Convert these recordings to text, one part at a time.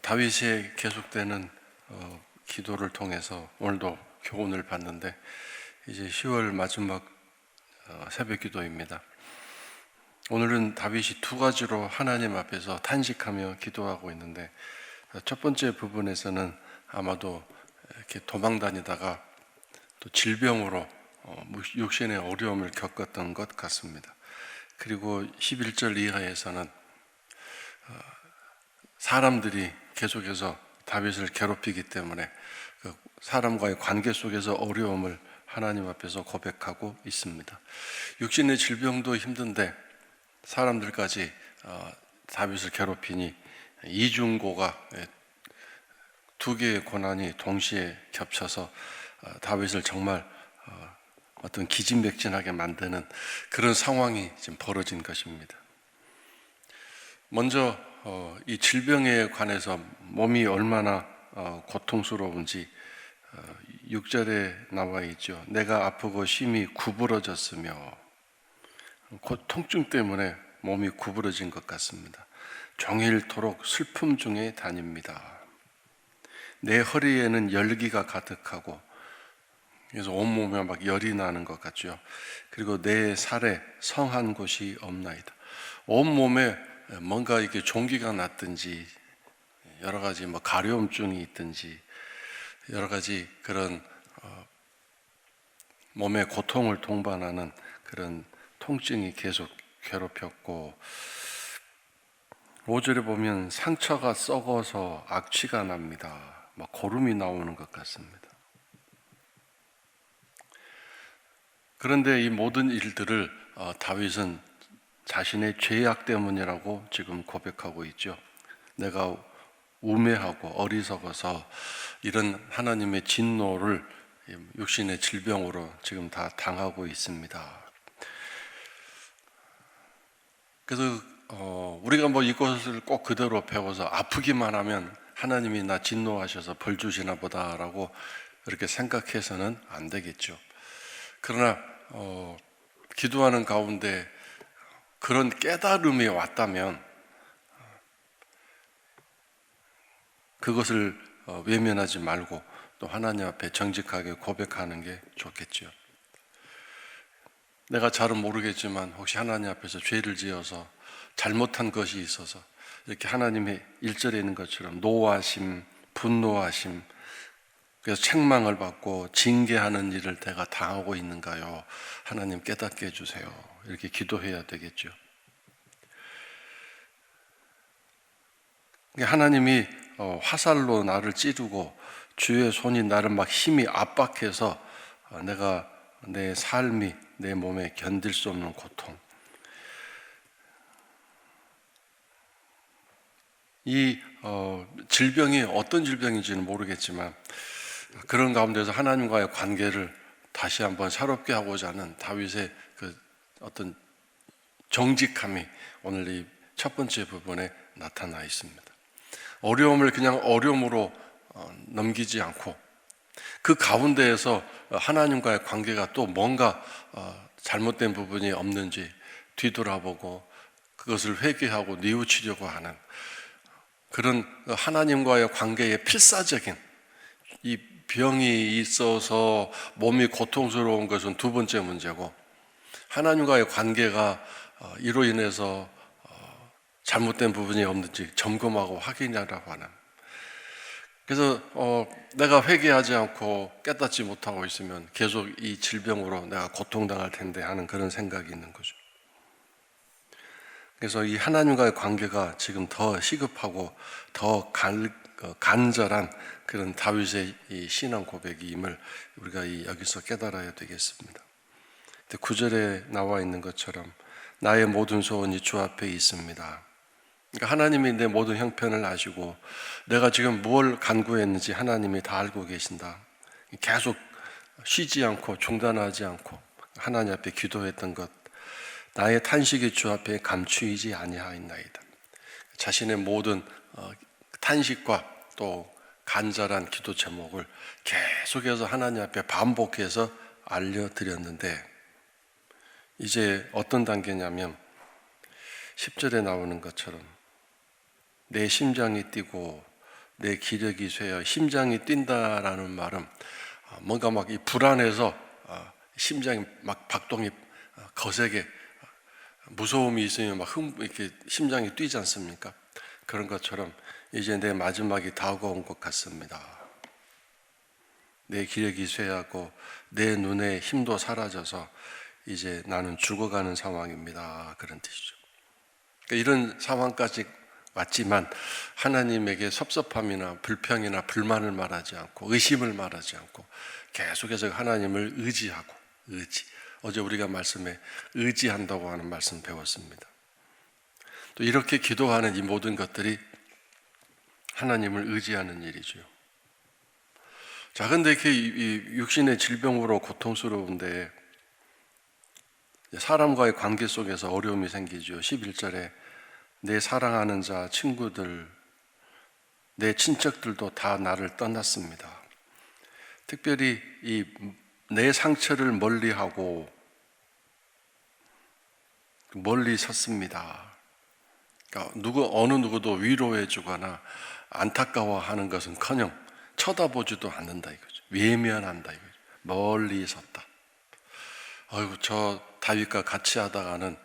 다윗의 계속되는 기도를 통해서 오늘도 교훈을 받는데 이제 10월 마지막 새벽 기도입니다. 오늘은 다윗이 두 가지로 하나님 앞에서 탄식하며 기도하고 있는데 첫 번째 부분에서는 아마도 이렇게 도망 다니다가 또 질병으로 육신의 어려움을 겪었던 것 같습니다. 그리고 11절 이하에서는 사람들이 계속해서 다윗을 괴롭히기 때문에 그 사람과의 관계 속에서 어려움을 하나님 앞에서 고백하고 있습니다. 육신의 질병도 힘든데 사람들까지 다윗을 괴롭히니 이중고가 두 개의 고난이 동시에 겹쳐서 다윗을 정말 어떤 기진맥진하게 만드는 그런 상황이 지금 벌어진 것입니다. 먼저 이 질병에 관해서 몸이 얼마나 고통스러운지 6절에 나와 있죠. 내가 아프고 심히 구부러졌으며, 곧 통증 때문에 몸이 구부러진 것 같습니다. 종일토록 슬픔 중에 다닙니다. 내 허리에는 열기가 가득하고, 그래서 온몸에 막 열이 나는 것 같죠. 그리고 내 살에 성한 곳이 없나이다. 온몸에 뭔가 이렇게 종기가 났든지 여러 가지 가려움증이 있든지 여러 가지 그런 몸의 고통을 동반하는 그런 통증이 계속 괴롭혔고, 5절에 보면 상처가 썩어서 악취가 납니다. 막 고름이 나오는 것 같습니다. 그런데 이 모든 일들을 다윗은 자신의 죄악 때문이라고 지금 고백하고 있죠. 내가 우매하고 어리석어서 이런 하나님의 진노를 육신의 질병으로 지금 다 당하고 있습니다. 그래서 우리가 이것을 꼭 그대로 배워서 아프기만 하면 하나님이 나 진노하셔서 벌 주시나 보다라고 이렇게 생각해서는 안 되겠죠. 그러나 기도하는 가운데 그런 깨달음이 왔다면 그것을 외면하지 말고 또 하나님 앞에 정직하게 고백하는 게 좋겠죠. 내가 잘은 모르겠지만 혹시 하나님 앞에서 죄를 지어서 잘못한 것이 있어서 이렇게 하나님의 1절에 있는 것처럼 노하심, 분노하심, 그래서 책망을 받고 징계하는 일을 내가 당하고 있는가요? 하나님 깨닫게 해주세요. 이렇게 기도해야 되겠죠. 하나님이 화살로 나를 찌르고 주의 손이 나를 막 힘이 압박해서 내가 내 삶이 내 몸에 견딜 수 없는 고통, 이 질병이 어떤 질병인지는 모르겠지만 그런 가운데서 하나님과의 관계를 다시 한번 새롭게 하고자 하는 다윗의 그 어떤 정직함이 오늘 이 첫 번째 부분에 나타나 있습니다. 어려움을 그냥 어려움으로 넘기지 않고 그 가운데에서 하나님과의 관계가 또 뭔가 잘못된 부분이 없는지 뒤돌아보고 그것을 회개하고 뉘우치려고 하는 그런 하나님과의 관계의 필사적인, 이 병이 있어서 몸이 고통스러운 것은 두 번째 문제고, 하나님과의 관계가 이로 인해서 잘못된 부분이 없는지 점검하고 확인하라고 하는, 그래서 내가 회개하지 않고 깨닫지 못하고 있으면 계속 이 질병으로 내가 고통당할 텐데 하는 그런 생각이 있는 거죠. 그래서 이 하나님과의 관계가 지금 더 시급하고 더 간절한 그런 다윗의 이 신앙 고백임을 우리가 여기서 깨달아야 되겠습니다. 9절에 나와 있는 것처럼 나의 모든 소원이 주 앞에 있습니다. 그러니까 하나님이 내 모든 형편을 아시고 내가 지금 뭘 간구했는지 하나님이 다 알고 계신다. 계속 쉬지 않고 중단하지 않고 하나님 앞에 기도했던 것, 나의 탄식이 주 앞에 감추이지 아니하였나이다. 자신의 모든 탄식과 또 간절한 기도 제목을 계속해서 하나님 앞에 반복해서 알려드렸는데, 이제 어떤 단계냐면 10절에 나오는 것처럼 내 심장이 뛰고 내 기력이 쇠하여 심장이 뛴다라는 말은 뭔가 막 이 불안해서 심장이 막 박동이 거세게 무서움이 있으면 막 이렇게 심장이 뛰지 않습니까? 그런 것처럼 이제 내 마지막이 다가온 것 같습니다. 내 기력이 쇠하고 내 눈에 힘도 사라져서 이제 나는 죽어가는 상황입니다. 그런 뜻이죠. 그러니까 이런 상황까지 왔지만 하나님에게 섭섭함이나 불평이나 불만을 말하지 않고 의심을 말하지 않고 계속해서 하나님을 의지하고 어제 우리가 말씀에 의지한다고 하는 말씀 배웠습니다. 또 이렇게 기도하는 이 모든 것들이 하나님을 의지하는 일이죠. 자, 근데 이렇게 이 육신의 질병으로 고통스러운데 사람과의 관계 속에서 어려움이 생기죠. 11절에 내 사랑하는 자, 친구들, 내 친척들도 다 나를 떠났습니다. 특별히 이 내 상처를 멀리하고 멀리 섰습니다. 그러니까 어느 누구도 위로해 주거나 안타까워하는 것은커녕 쳐다보지도 않는다 이거죠. 외면한다 이거죠. 멀리 섰다. 아이고, 저 다윗과 같이 하다가는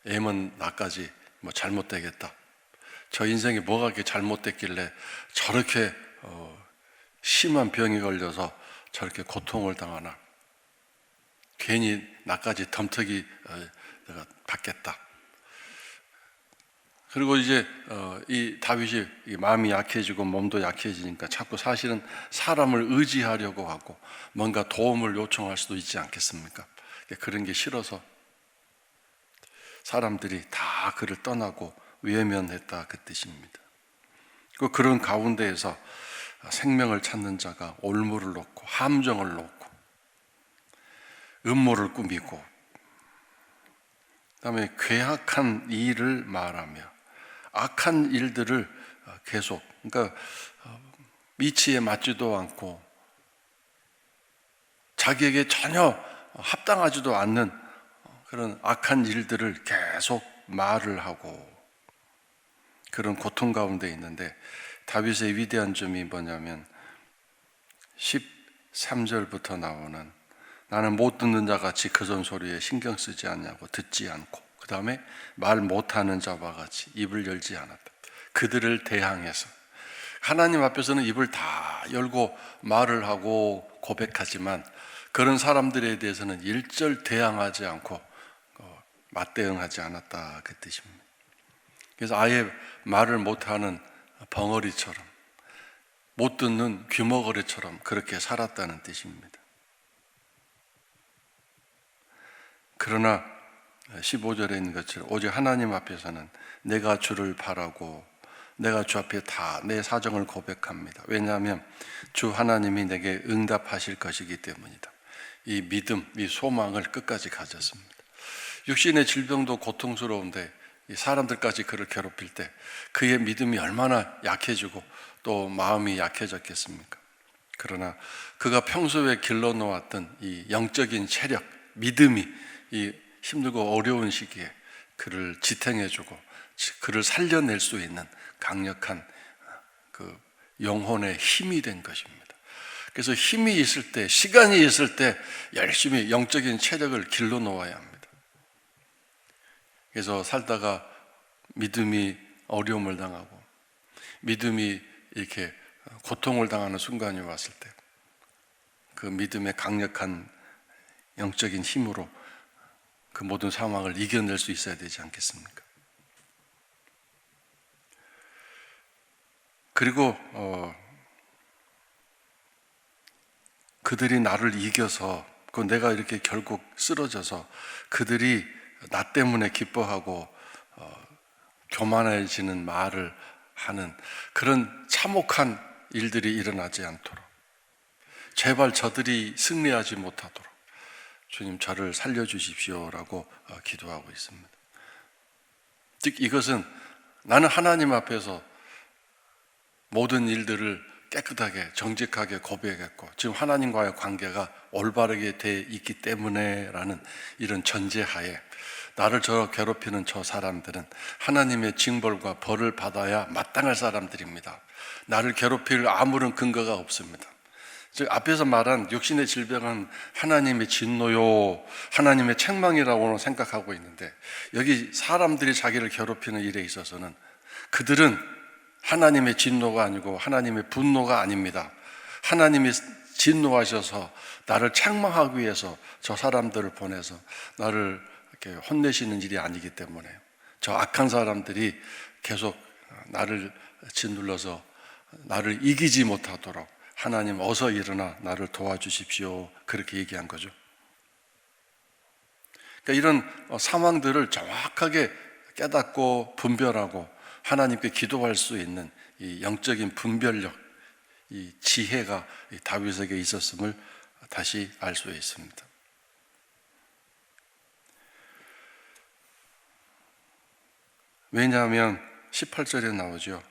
애먼 나까지 뭐 잘못되겠다. 저 인생에 뭐가 이렇게 잘못됐길래 저렇게 심한 병이 걸려서 저렇게 고통을 당하나. 괜히 나까지 덤터기 내가 받겠다. 그리고 이제 이 다윗이 마음이 약해지고 몸도 약해지니까 자꾸 사실은 사람을 의지하려고 하고 뭔가 도움을 요청할 수도 있지 않겠습니까? 그런 게 싫어서 사람들이 다 그를 떠나고 외면했다 그 뜻입니다. 그런 가운데에서 생명을 찾는 자가 올무를 놓고 함정을 놓고 음모를 꾸미고 그다음에 괴악한 일을 말하며 악한 일들을 계속, 그러니까 이치에 맞지도 않고 자기에게 전혀 합당하지도 않는 그런 악한 일들을 계속 말을 하고 그런 고통 가운데 있는데 다윗의 위대한 점이 뭐냐면 13절부터 나오는 나는 못 듣는 자 같이 그 전소리에 신경 쓰지 않냐고 듣지 않고 그 다음에 말 못하는 자와 같이 입을 열지 않았다. 그들을 대항해서 하나님 앞에서는 입을 다 열고 말을 하고 고백하지만 그런 사람들에 대해서는 일절 대항하지 않고 맞대응하지 않았다 그 뜻입니다. 그래서 아예 말을 못하는 벙어리처럼 못 듣는 귀머거리처럼 그렇게 살았다는 뜻입니다. 그러나 15절에 있는 것처럼 오직 하나님 앞에서는 내가 주를 바라고 내가 주 앞에 다 내 사정을 고백합니다. 왜냐하면 주 하나님이 내게 응답하실 것이기 때문이다. 이 믿음, 이 소망을 끝까지 가졌습니다. 육신의 질병도 고통스러운데 이 사람들까지 그를 괴롭힐 때 그의 믿음이 얼마나 약해지고 또 마음이 약해졌겠습니까? 그러나 그가 평소에 길러놓았던 이 영적인 체력, 믿음이 이 힘들고 어려운 시기에 그를 지탱해주고 그를 살려낼 수 있는 강력한 그 영혼의 힘이 된 것입니다. 그래서 힘이 있을 때, 시간이 있을 때 열심히 영적인 체력을 길러놓아야 합니다. 그래서 살다가 믿음이 어려움을 당하고 믿음이 이렇게 고통을 당하는 순간이 왔을 때 그 믿음의 강력한 영적인 힘으로 그 모든 상황을 이겨낼 수 있어야 되지 않겠습니까? 그리고 그들이 나를 이겨서 내가 이렇게 결국 쓰러져서 그들이 나 때문에 기뻐하고 교만해지는 말을 하는 그런 참혹한 일들이 일어나지 않도록 제발 저들이 승리하지 못하도록 주님 저를 살려주십시오라고 기도하고 있습니다. 즉 이것은 나는 하나님 앞에서 모든 일들을 깨끗하게 정직하게 고백했고 지금 하나님과의 관계가 올바르게 돼 있기 때문에 라는 이런 전제하에 나를 저 괴롭히는 저 사람들은 하나님의 징벌과 벌을 받아야 마땅할 사람들입니다. 나를 괴롭힐 아무런 근거가 없습니다. 즉 앞에서 말한 육신의 질병은 하나님의 진노요, 하나님의 책망이라고는 생각하고 있는데, 여기 사람들이 자기를 괴롭히는 일에 있어서는 그들은 하나님의 진노가 아니고 하나님의 분노가 아닙니다. 하나님이 진노하셔서 나를 책망하기 위해서 저 사람들을 보내서 나를 이렇게 혼내시는 일이 아니기 때문에, 저 악한 사람들이 계속 나를 짓눌러서 나를 이기지 못하도록 하나님 어서 일어나 나를 도와주십시오, 그렇게 얘기한 거죠. 그러니까 이런 상황들을 정확하게 깨닫고 분별하고 하나님께 기도할 수 있는 이 영적인 분별력, 이 지혜가 다윗에게 있었음을 다시 알 수 있습니다. 왜냐하면 18절에 나오죠.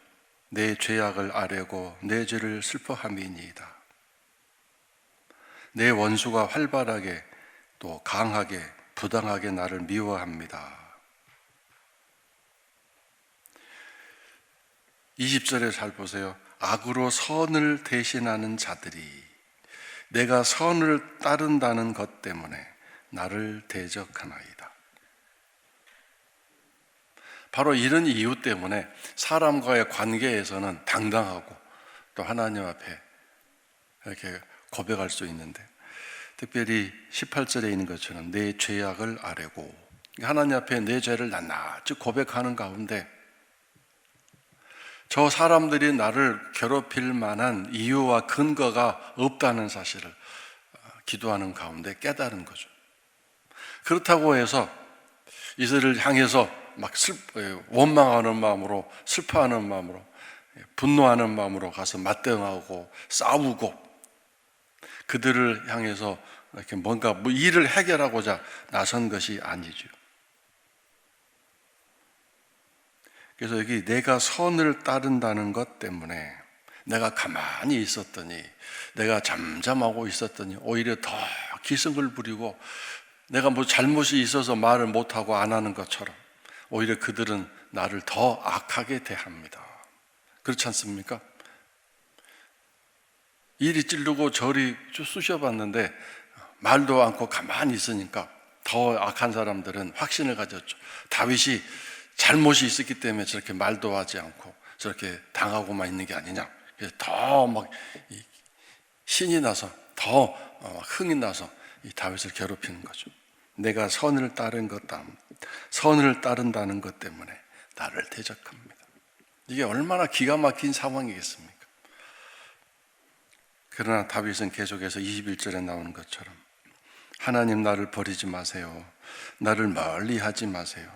내 죄악을 아뢰고 내 죄를 슬퍼함이니이다. 내 원수가 활발하게 또 강하게 부당하게 나를 미워합니다. 20절에 잘 보세요. 악으로 선을 대신하는 자들이 내가 선을 따른다는 것 때문에 나를 대적하나이다. 바로 이런 이유 때문에 사람과의 관계에서는 당당하고 또 하나님 앞에 이렇게 고백할 수 있는데, 특별히 18절에 있는 것처럼 내 죄악을 아뢰고, 하나님 앞에 내 죄를 낱낱이 고백하는 가운데 저 사람들이 나를 괴롭힐 만한 이유와 근거가 없다는 사실을 기도하는 가운데 깨달은 거죠. 그렇다고 해서 이들을 향해서 막 원망하는 마음으로, 슬퍼하는 마음으로, 분노하는 마음으로 가서 맞대응하고 싸우고 그들을 향해서 이렇게 뭔가 일을 해결하고자 나선 것이 아니죠. 그래서 여기 내가 선을 따른다는 것 때문에 내가 가만히 있었더니, 내가 잠잠하고 있었더니 오히려 더 기승을 부리고 내가 뭐 잘못이 있어서 말을 못하고 안 하는 것처럼 오히려 그들은 나를 더 악하게 대합니다. 그렇지 않습니까? 이리 찌르고 저리 쑤셔봤는데 말도 않고 가만히 있으니까 더 악한 사람들은 확신을 가졌죠. 다윗이 잘못이 있었기 때문에 저렇게 말도 하지 않고 저렇게 당하고만 있는 게 아니냐. 그래서 더 막 신이 나서, 더 흥이 나서 이 다윗을 괴롭히는 거죠. 내가 선을 따른다는 것 때문에 나를 대적합니다. 이게 얼마나 기가 막힌 상황이겠습니까? 그러나 다윗은 계속해서 21절에 나오는 것처럼 하나님 나를 버리지 마세요. 나를 멀리 하지 마세요.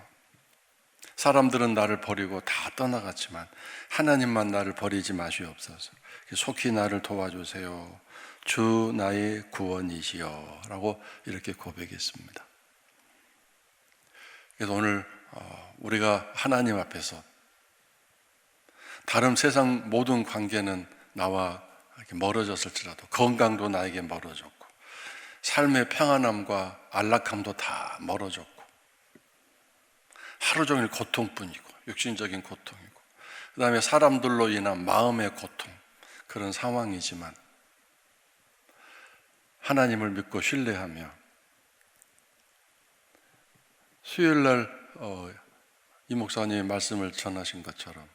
사람들은 나를 버리고 다 떠나갔지만 하나님만 나를 버리지 마시옵소서. 속히 나를 도와주세요. 주 나의 구원이시여 라고 이렇게 고백했습니다. 그래서 오늘 우리가 하나님 앞에서 다른 세상 모든 관계는 나와 이렇게 멀어졌을지라도, 건강도 나에게 멀어졌고 삶의 평안함과 안락함도 다 멀어졌고 하루 종일 고통뿐이고 육신적인 고통이고 그 다음에 사람들로 인한 마음의 고통, 그런 상황이지만 하나님을 믿고 신뢰하며 수요일날 이 목사님의 말씀을 전하신 것처럼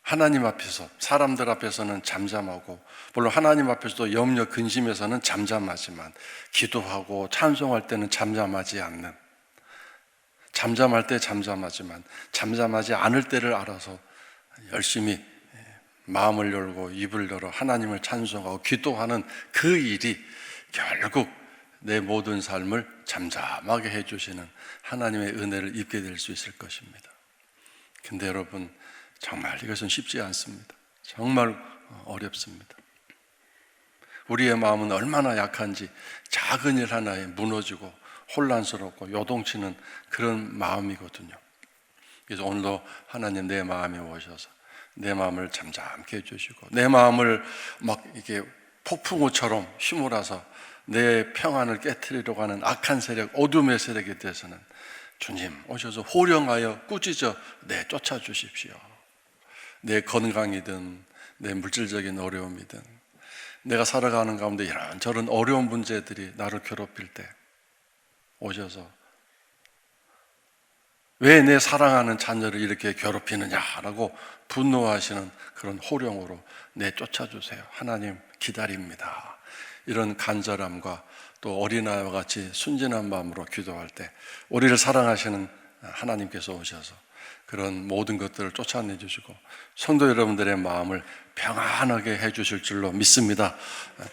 하나님 앞에서, 사람들 앞에서는 잠잠하고, 물론 하나님 앞에서도 염려 근심에서는 잠잠하지만 기도하고 찬송할 때는 잠잠하지 않는, 잠잠할 때 잠잠하지만 잠잠하지 않을 때를 알아서 열심히 마음을 열고 입을 열어 하나님을 찬송하고 기도하는 그 일이 결국 내 모든 삶을 잠잠하게 해주시는 하나님의 은혜를 입게 될 수 있을 것입니다. 근데 여러분, 정말 이것은 쉽지 않습니다. 정말 어렵습니다. 우리의 마음은 얼마나 약한지 작은 일 하나에 무너지고 혼란스럽고 요동치는 그런 마음이거든요. 그래서 오늘도 하나님 내 마음에 오셔서 내 마음을 잠잠케 해주시고 내 마음을 막 이렇게 폭풍우처럼 휘몰아서 내 평안을 깨트리려고 하는 악한 세력, 어둠의 세력에 대해서는 주님 오셔서 호령하여 꾸짖어 내쫓아 주십시오. 내 건강이든 내 물질적인 어려움이든 내가 살아가는 가운데 이런저런 어려운 문제들이 나를 괴롭힐 때 오셔서 왜 내 사랑하는 자녀를 이렇게 괴롭히느냐라고 분노하시는 그런 호령으로 내쫓아 주세요. 하나님 기다립니다. 이런 간절함과 또 어린아이와 같이 순진한 마음으로 기도할 때 우리를 사랑하시는 하나님께서 오셔서 그런 모든 것들을 쫓아내 주시고 성도 여러분들의 마음을 평안하게 해 주실 줄로 믿습니다.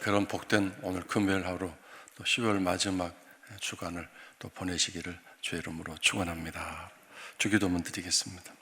그런 복된 오늘 금요일 하루 또 10월 마지막 주간을 또 보내시기를 주의 이름으로 축원합니다. 주기도문 드리겠습니다.